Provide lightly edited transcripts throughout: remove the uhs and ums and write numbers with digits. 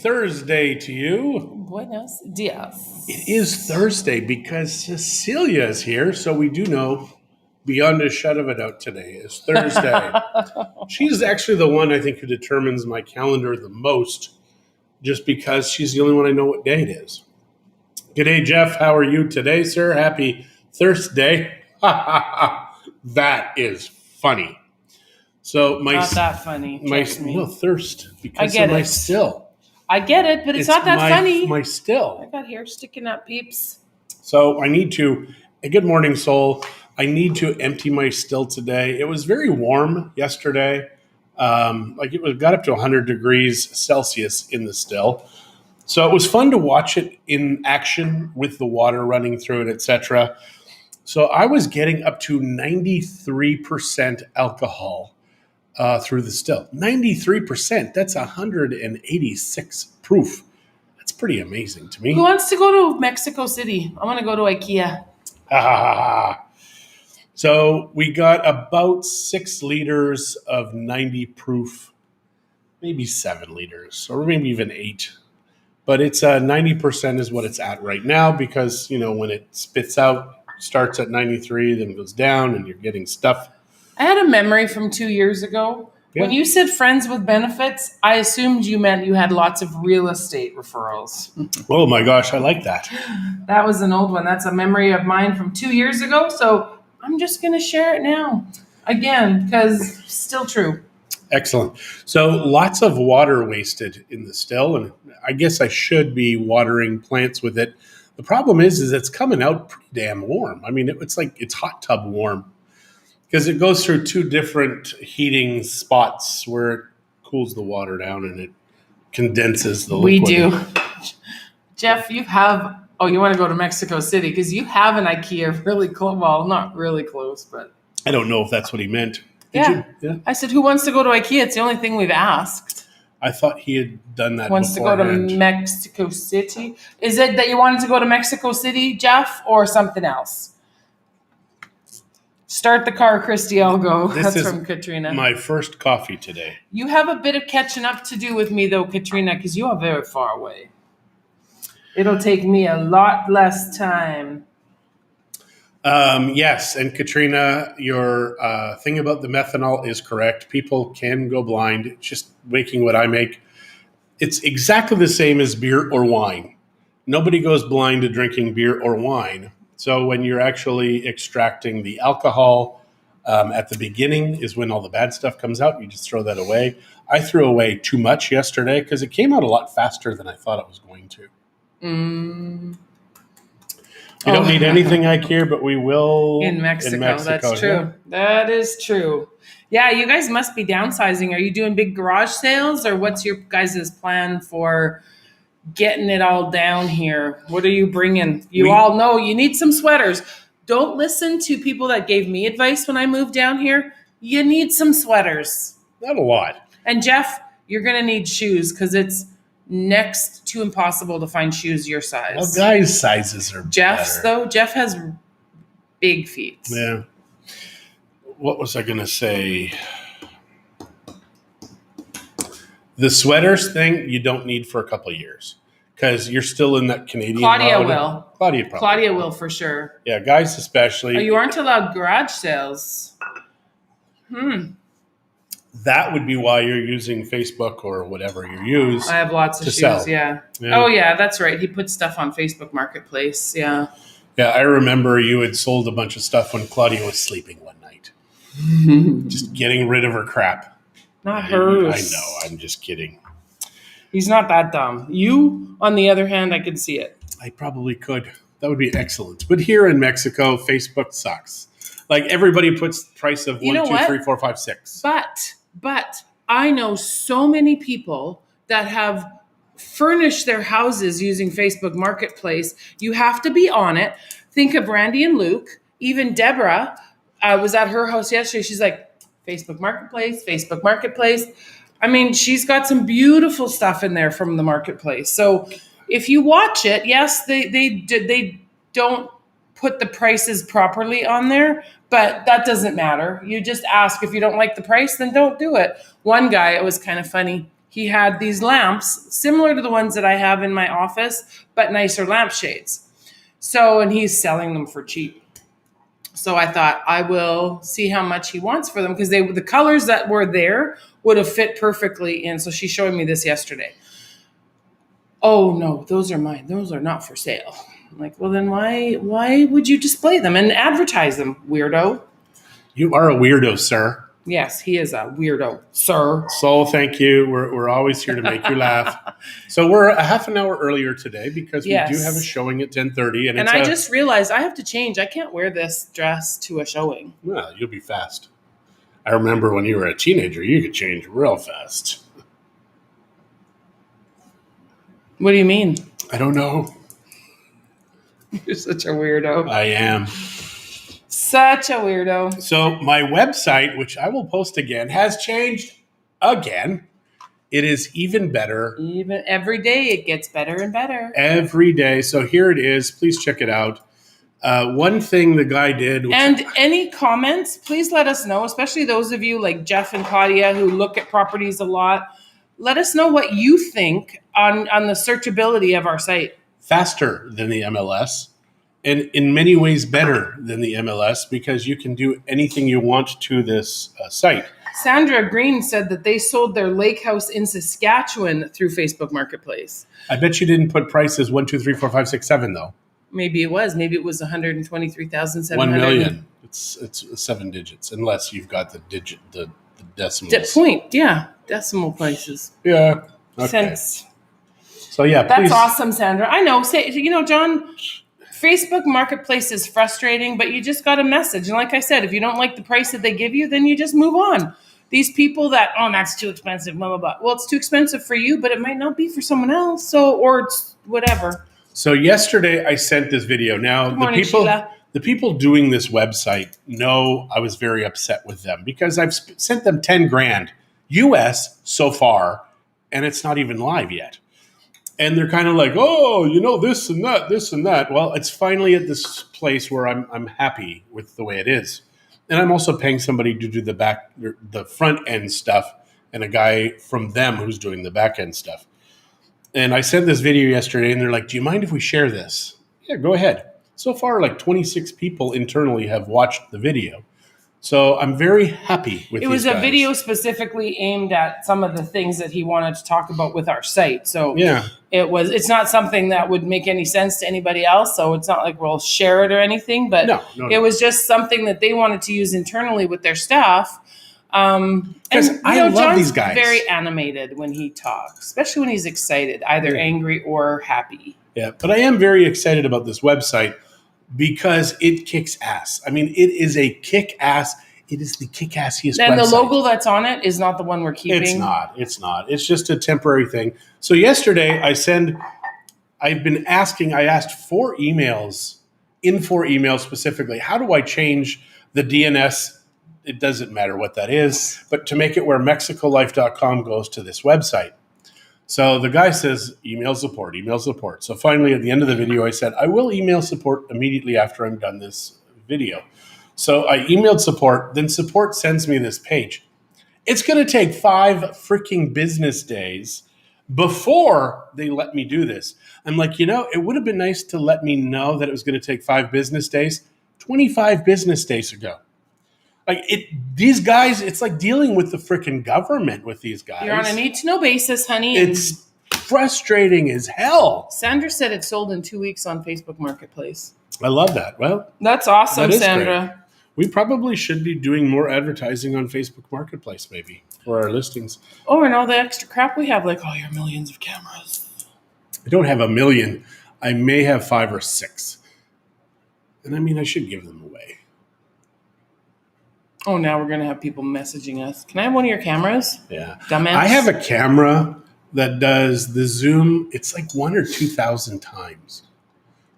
Thursday to you. Buenos dias. It is Thursday because Cecilia is here, so we do know beyond a shadow of a doubt today is Thursday. She's actually the one I think who determines my calendar the most, just because she's the only one I know what day it is. G'day, Jeff. How are you today, sir? Happy Thursday. That is funny. So not that funny. No, thirst because I get of my it. still. I get it, but it's not that funny. My still. I got hair sticking up, peeps. So I need to. Good morning, soul. I need to empty my still today. It was very warm yesterday. Got up to 100 degrees Celsius in the still. So it was fun to watch it in action with the water running through it, etc. So I was getting up to 93% alcohol through the still. 93%. That's 186 proof. That's pretty amazing to me. Who wants to go to Mexico City? I want to go to IKEA. So we got about 6 liters of 90 proof, maybe 7 liters, or maybe even 8. But it's 90% is what it's at right now because, when it spits out, starts at 93, then it goes down and you're getting stuff. I had a memory from 2 years ago. Yeah. When you said friends with benefits, I assumed you meant you had lots of real estate referrals. Oh my gosh, I like that. That was an old one. That's a memory of mine from 2 years ago. So I'm just going to share it now again because still true. Excellent. So lots of water wasted in the still, and I guess I should be watering plants with it. The problem is it's coming out pretty damn warm. I mean, it's like it's hot tub warm because it goes through 2 different heating spots where it cools the water down and it condenses the liquid. We do. Jeff, you want to go to Mexico City because you have an IKEA really close. Well, not really close, but. I don't know if that's what he meant. Yeah. I said, who wants to go to IKEA? It's the only thing we've asked. I thought he had done that Wants beforehand. to go to Mexico City. Is it that you wanted to go to Mexico City, Jeff, or something else? Start the car, Christie. I'll go. That's from Katrina. My first coffee today. You have a bit of catching up to do with me, though, Katrina, because you are very far away. It'll take me a lot less time. Yes, and Katrina, your thing about the methanol is correct. People can go blind. It's just making what I make. It's exactly the same as beer or wine. Nobody goes blind to drinking beer or wine. So when you're actually extracting the alcohol at the beginning is when all the bad stuff comes out. You just throw that away. I threw away too much yesterday because it came out a lot faster than I thought it was going to. We don't need anything IKEA, but we will in Mexico. That's true. Yeah. That is true. Yeah, you guys must be downsizing. Are you doing big garage sales, or what's your guys' plan for getting it all down here? What are you bringing? You all know you need some sweaters. Don't listen to people that gave me advice when I moved down here. You need some sweaters. Not a lot. And Jeff, you're going to need shoes because it's next to impossible to find shoes your size. Well, guys' sizes are Jeff's better. Though. Jeff has big feet. Yeah. What was I going to say? The sweaters thing you don't need for a couple of years because you're still in that Canadian Claudia mode. will. Claudia will for sure. Yeah, guys especially. Oh, you aren't allowed garage sales. That would be why you're using Facebook or whatever you use. I have lots of shoes, sell. Yeah. Oh, yeah, that's right. He puts stuff on Facebook Marketplace, yeah. Yeah, I remember you had sold a bunch of stuff when Claudia was sleeping one night. Just getting rid of her crap. Not hers. I know, I'm just kidding. He's not that dumb. You, on the other hand, I could see it. I probably could. That would be excellent. But here in Mexico, Facebook sucks. Like everybody puts price of 1, 2, 3, 4, 5, 6. But I know so many people that have furnished their houses using Facebook Marketplace. You have to be on it. Think of Randy and Luke. Even Deborah was at her house yesterday. She's like, Facebook Marketplace. I mean, she's got some beautiful stuff in there from the marketplace. So if you watch it, yes, they don't put the prices properly on there, but that doesn't matter. You just ask. If you don't like the price, then don't do it. One guy, it was kind of funny. he had these lamps similar to the ones that I have in my office, but nicer lampshades. So, and he's selling them for cheap. So I thought I will see how much he wants for them, because the colors that were there would have fit perfectly in. So she's showing me this yesterday. Oh no, those are mine. Those are not for sale. I'm like, well then why would you display them and advertise them, weirdo? You are a weirdo, sir. Yes, he is a weirdo, sir. So thank you. We're always here to make you laugh. So we're a half an hour earlier today because we do have a showing at 10:30. And I just realized I have to change. I can't wear this dress to a showing. Well, you'll be fast. I remember when you were a teenager, you could change real fast. What do you mean? I don't know. You're such a weirdo. I am. Such a weirdo. So my website, which I will post again, has changed again. It is even better. Even every day it gets better and better. Every day. So here it is. Please check it out. One thing the guy did. And any comments, please let us know, especially those of you like Jeff and Claudia who look at properties a lot. Let us know what you think on the searchability of our site. Faster than the MLS. And in many ways better than the MLS, because you can do anything you want to this site. Sandra Green said that they sold their lake house in Saskatchewan through Facebook Marketplace. I bet you didn't put prices 1, 2, 3, 4, 5, 6, 7 though. Maybe it was. Maybe it was 123,700. 1 million. It's 7 digits, unless you've got the decimals. Point, yeah, decimal places. Yeah. Okay. Cents. So yeah, that's awesome, Sandra. I know. John. Facebook Marketplace is frustrating, but you just got a message. And like I said, if you don't like the price that they give you, then you just move on. These people that, that's too expensive, blah, blah, blah. Well, it's too expensive for you, but it might not be for someone else. So, or it's whatever. So yesterday I sent this video. Now, Good morning, Sheila. The people doing this website know I was very upset with them because I've sent them 10 grand US so far, and it's not even live yet. And they're kind of like, this and that. Well, it's finally at this place where I'm happy with the way it is. And I'm also paying somebody to do the front end stuff, and a guy from them who's doing the back end stuff. And I sent this video yesterday, and they're like, do you mind if we share this? Yeah, go ahead. So far, like 26 people internally have watched the video. So I'm very happy with it. It was a video specifically aimed at some of the things that he wanted to talk about with our site. So yeah, it's not something that would make any sense to anybody else. So it's not like we'll share it or anything, but it was just something that they wanted to use internally with their staff. Because I love John's these guys. Very animated when he talks, especially when he's excited, either angry or happy. Yeah, but I am very excited about this website because it kicks ass. I mean, it is a kick-ass. It is the kick-assiest website. And the logo that's on it is not the one we're keeping. It's not. It's just a temporary thing. So yesterday I asked 4 emails, in 4 emails specifically, how do I change the DNS? It doesn't matter what that is, but to make it where MexicoLife.com goes to this website. So the guy says, email support. So finally, at the end of the video, I said, I will email support immediately after I'm done this video. So I emailed support. Then support sends me this page. It's going to take 5 freaking business days before they let me do this. I'm like, it would have been nice to let me know that it was going to take 5 business days 25 business days ago. These guys, it's like dealing with the freaking government with these guys. You're on a need-to-know basis, honey. It's frustrating as hell. Sandra said it sold in 2 weeks on Facebook Marketplace. I love that. Well, that's awesome, Sandra. Great. We probably should be doing more advertising on Facebook Marketplace, maybe, for our listings. Oh, and all the extra crap we have, like all your millions of cameras. I don't have 1 million. I may have 5 or 6. And I mean, I should give them away. Oh, now we're going to have people messaging us. Can I have one of your cameras? Yeah. Dumbass. I have a camera that does the zoom. It's like 1,000 or 2,000 times.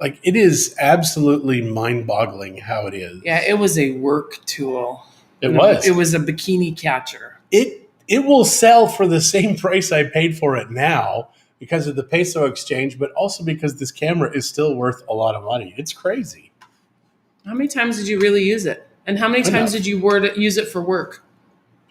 Like, it is absolutely mind-boggling how it is. Yeah, it was a work tool. It was. It was a bikini catcher. It will sell for the same price I paid for it now because of the peso exchange, but also because this camera is still worth a lot of money. It's crazy. How many times did you really use it? And how many times did you use it for work?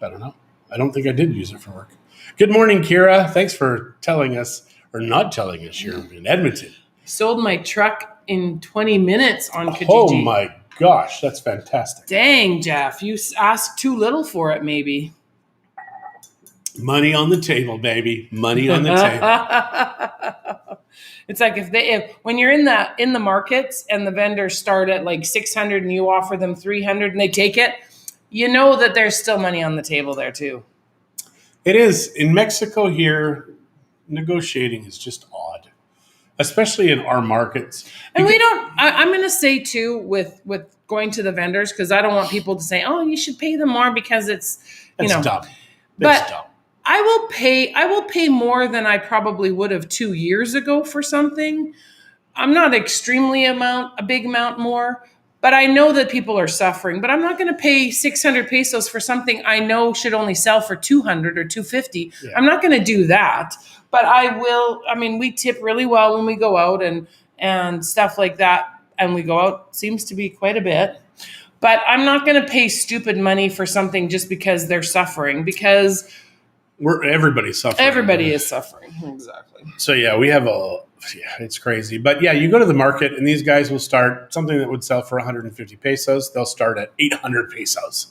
I don't know. I don't think I did use it for work. Good morning, Kira. Thanks for telling us, or not telling us, you're in Edmonton. Sold my truck in 20 minutes on Kijiji. Oh my gosh, that's fantastic. Dang, Jeff, you asked too little for it, maybe. Money on the table, baby. Money on the table. It's like if when you're in the markets and the vendors start at like 600 and you offer them 300 and they take it, you know that there's still money on the table there too. It is. In Mexico here, negotiating is just odd, especially in our markets. And I'm going to say too, with going to the vendors, because I don't want people to say, oh, you should pay them more because it's, dumb. But dumb. I will pay more than I probably would have 2 years ago for something. I'm not extremely a big amount more, but I know that people are suffering. But I'm not going to pay 600 pesos for something I know should only sell for 200 or 250. Yeah. I'm not going to do that. But I will. I mean, we tip really well when we go out and stuff like that. And we go out, seems to be quite a bit. But I'm not going to pay stupid money for something just because they're suffering, because everybody's suffering. Everybody is suffering. Exactly. So yeah, it's crazy. But yeah, you go to the market and these guys will start something that would sell for 150 pesos. They'll start at 800 pesos.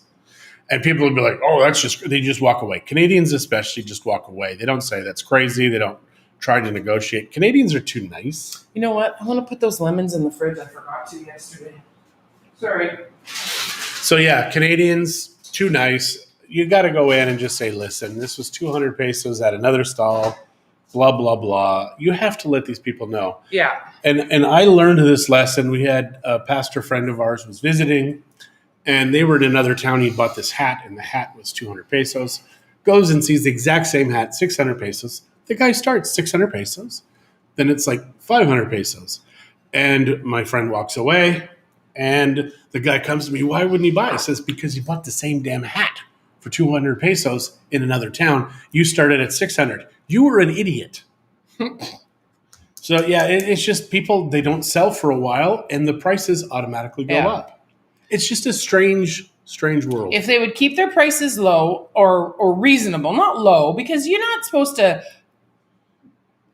And people will be like, oh, they just walk away. Canadians especially just walk away. They don't say that's crazy. They don't try to negotiate. Canadians are too nice. You know what? I want to put those lemons in the fridge. I forgot to yesterday. Sorry. So yeah, Canadians, too nice. You got to go in and just say, listen, this was 200 pesos at another stall, blah, blah, blah. You have to let these people know. Yeah. And I learned this lesson. We had a pastor friend of ours was visiting, and they were in another town. He bought this hat, and the hat was 200 pesos. Goes and sees the exact same hat, 600 pesos. The guy starts 600 pesos. Then it's like 500 pesos. And my friend walks away, and the guy comes to me, why wouldn't he buy? I says, because he bought the same damn hat for 200 pesos in another town. You started at 600. You were an idiot. So yeah, it's just people, they don't sell for a while and the prices automatically go up. It's just a strange world. If they would keep their prices low or reasonable, not low, because you're not supposed to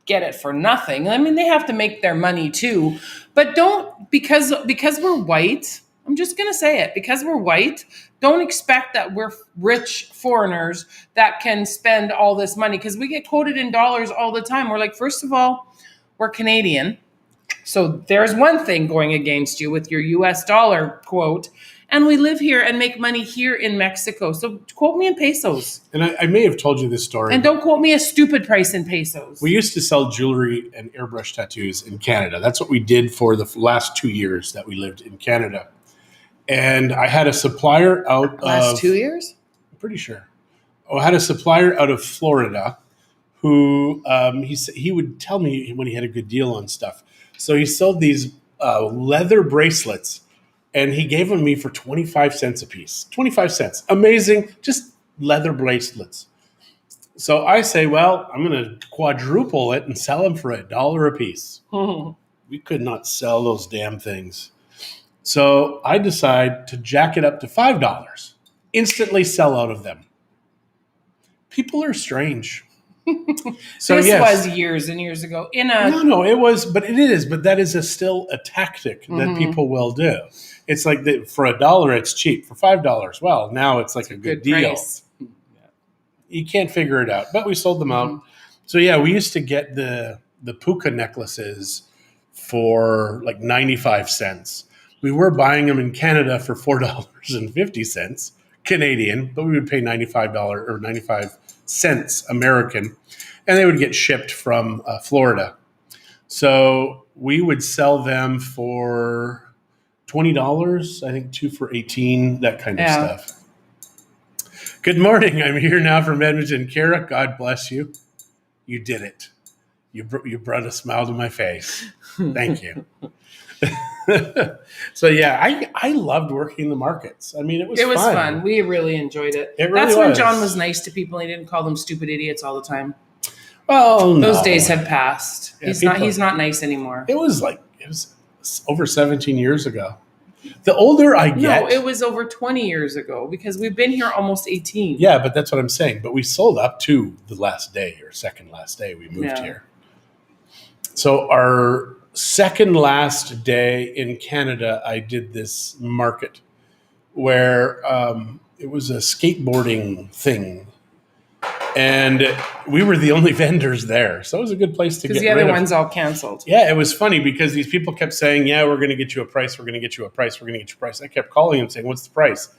get it for nothing. I mean, they have to make their money too, but don't, because we're white, I'm just going to say it, because we're white, don't expect that we're rich foreigners that can spend all this money, because we get quoted in dollars all the time. We're like, first of all, we're Canadian. So there's one thing going against you with your US dollar quote. And we live here and make money here in Mexico. So quote me in pesos. And I may have told you this story. And don't quote me a stupid price in pesos. We used to sell jewelry and airbrush tattoos in Canada. That's what we did for the last 2 years that we lived in Canada. And I had a supplier out last 2 years? I'm pretty sure. I had a supplier out of Florida who he would tell me when he had a good deal on stuff. So he sold these leather bracelets, and he gave them me for 25 cents a piece. 25 cents. Amazing. Just leather bracelets. So I say, well, I'm going to quadruple it and sell them for $1 a piece. We could not sell those damn things. So I decide to jack it up to $5. Instantly sell out of them. People are strange. So this was years and years ago. No, it was, but it is. But that is still a tactic that people will do. It's like for $1, it's cheap. For $5, well, now it's like a good deal. Price. You can't figure it out. But we sold them out. So yeah, we used to get the puka necklaces for like 95 cents. We were buying them in Canada for $4.50 Canadian, but we would pay $95 or 95 cents American, and they would get shipped from Florida. So we would sell them for $20, I think 2 for $18, that kind of stuff. Good morning. I'm here now from Edmonton. Kara, God bless you. You did it. You brought a smile to my face. Thank you. So yeah, I loved working the markets. I mean, it was fun. We really enjoyed it. That's when John was nice to people. He didn't call them stupid idiots all the time. Well, those days have passed. Yeah, he's not nice anymore. It was over 17 years ago. The older I get. No, it was over 20 years ago because we've been here almost 18. Yeah, but that's what I'm saying. But we sold up to the last day or second last day we moved Yeah. here. So our second last day in Canada, I did this market where it was a skateboarding thing. And we were the only vendors there. So it was a good place to get Because the rid other of. ones all canceled. Yeah, it was funny because these people kept saying, yeah, we're going to get you a price. We're going to get you a price. We're going to get you a price. I kept calling them saying, what's the price?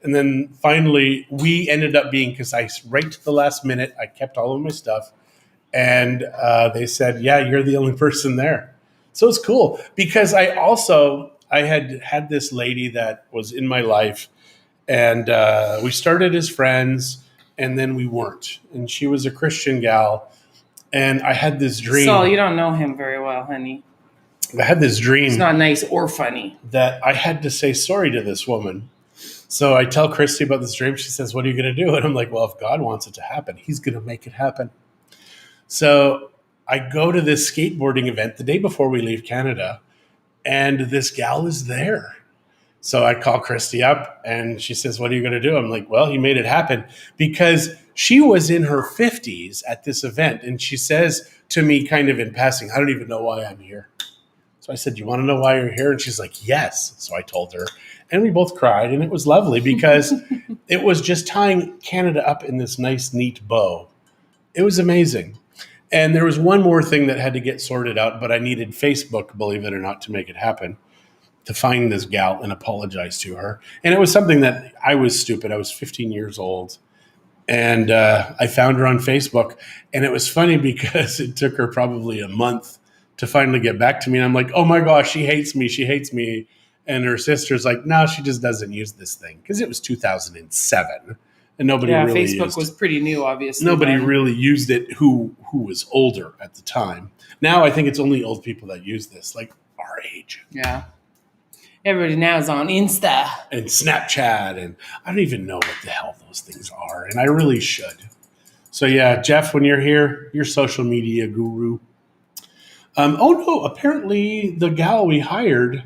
And then finally we ended up being, because right to the last minute, I kept all of my stuff. And they said, yeah, you're the only person there. So it's cool because I had this lady that was in my life, and we started as friends, and then we weren't. And she was a Christian gal, and I had this dream. So you don't know him very well, honey. I had this dream. It's not nice or funny. That I had to say sorry to this woman. So I tell Christie about this dream. She says, what are you going to do? And I'm like, well, if God wants it to happen, he's going to make it happen. So I go to this skateboarding event the day before we leave Canada, and this gal is there. So I call Christie up, and she says, what are you going to do? I'm like, well, he made it happen, because she was in her 50s at this event. And she says to me kind of in passing, I don't even know why I'm here. So I said, you want to know why you're here? And she's like, yes. So I told her, and we both cried, and it was lovely because it was just tying Canada up in this nice, neat bow. It was amazing. And there was one more thing that had to get sorted out, but I needed Facebook, believe it or not, to make it happen, to find this gal and apologize to her. And it was something that I was stupid. I was 15 years old. And I found her on Facebook. And it was funny because it took her probably a month to finally get back to me. And I'm like, oh my gosh, she hates me. She hates me. And her sister's like, no, she just doesn't use this thing. Because it was 2007. And nobody really Facebook was pretty new, obviously. Nobody really used it who was older at the time. Now I think it's only old people that use this, like our age. Yeah. Everybody now is on Insta. And Snapchat, and I don't even know what the hell those things are, and I really should. So yeah, Jeff, when you're here, you're social media guru. Oh no, apparently the gal we hired,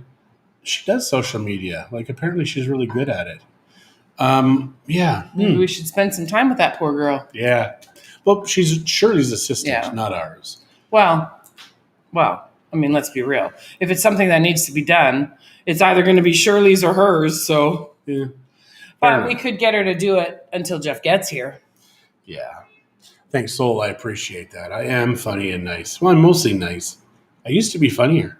she does social media. Like apparently she's really good at it. Yeah. Maybe we should spend some time with that poor girl. Yeah. Well, she's Shirley's assistant, Yeah. not ours. Well, I mean, let's be real. If it's something that needs to be done, it's either going to be Shirley's or hers. So, Yeah. but we could get her to do it until Jeff gets here. Yeah. Thanks, Soul. I appreciate that. I am funny and nice. Well, I'm mostly nice. I used to be funnier.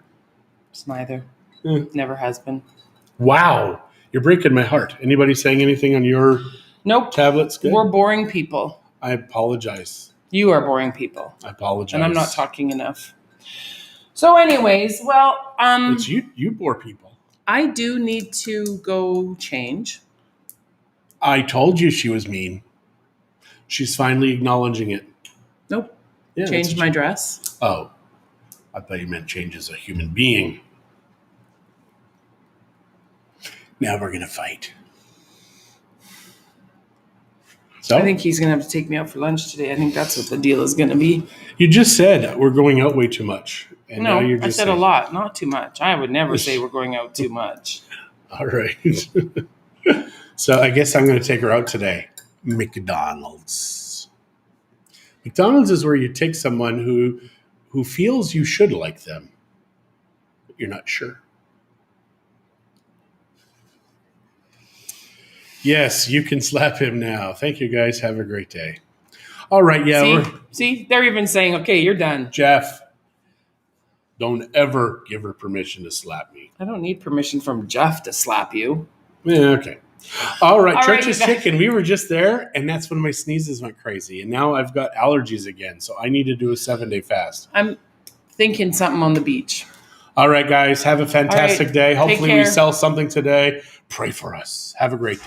It's neither. Yeah. Never has been. Wow. You're breaking my heart. Anybody saying anything on your Nope. tablets? Good. We're boring people. I apologize. You are boring people. I apologize. And I'm not talking enough. So anyways, well, It's you bore people. I do need to go change. I told you she was mean. She's finally acknowledging it. Nope. Yeah, Change my dress. Oh. I thought you meant change as a human being. Now we're going to fight. So I think he's going to have to take me out for lunch today. I think that's what the deal is going to be. You just said we're going out way too much. And No, now you're I just said saying, a lot, not too much. I would never say we're going out too much. All right. So I guess I'm going to take her out today. McDonald's. McDonald's is where you take someone who feels you should like them, but you're not sure. Yes, you can slap him now. Thank you, guys. Have a great day. All right, yeah. See, they're even saying, okay, you're done. Jeff, don't ever give her permission to slap me. I don't need permission from Jeff to slap you. Yeah, okay. All right, All Church right, is Chicken. We were just there, and that's when my sneezes went crazy. And now I've got allergies again, so I need to do a 7-day fast. I'm thinking something on the beach. All right, guys, have a fantastic day. Take Hopefully we care. sell something today. Pray for us. Have a great day.